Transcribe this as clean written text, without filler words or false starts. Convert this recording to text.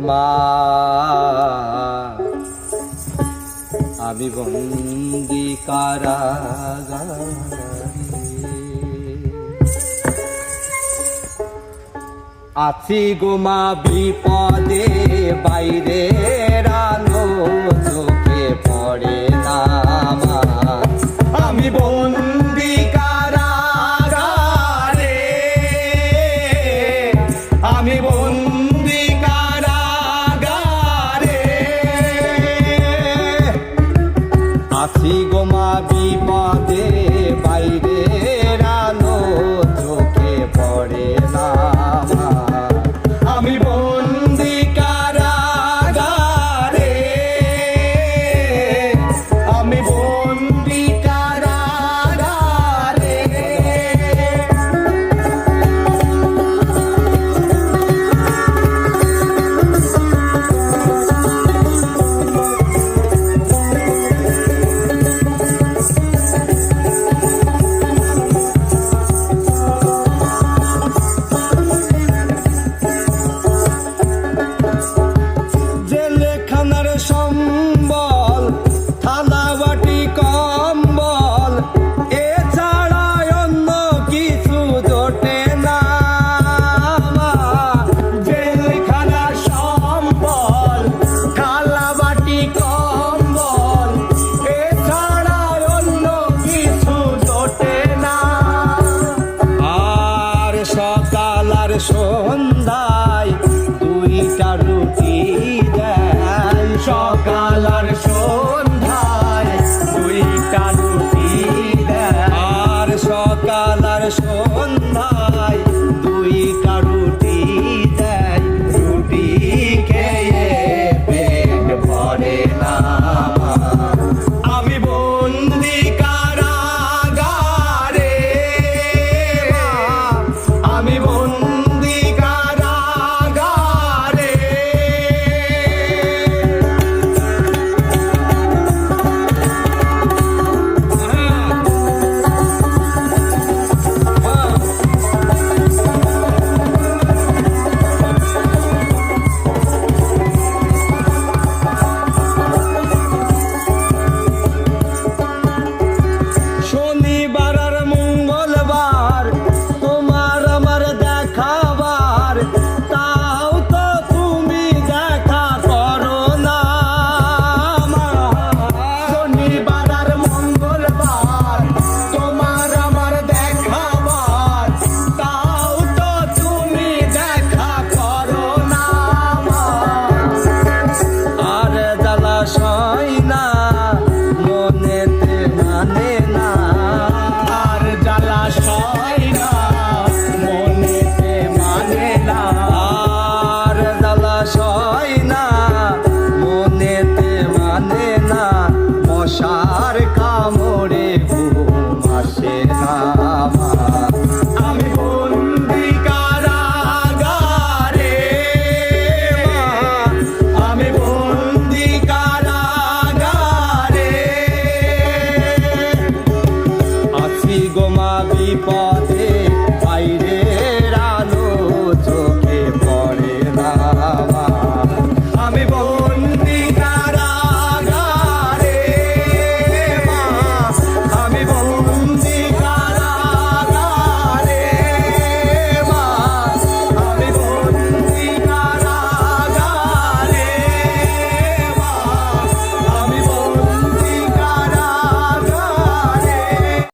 মা আমি বন্দি কারাগারে, আছি গো মা বিপদে, বাইরে আলো চোখে পড়ে না মা। আমি বন্দি কারাগারে, আমি বন্দি কারাগারে, আছি গো মা বিপদে, বাইরে আলো চোখে পড়ে না মা। আমি বন্দি কারাগারে, আমি বন্দি কারাগারে। সম্বল থালা বাটি কম্বল, এছাড়া অন্য কিছু জোটে না মা। জেলখানা সম্বল থালা বাটি কম্বল, এছাড়া অন্য কিছু জোটে না। আর সকাল আর সন্ধ্যায় দুইটা রুটি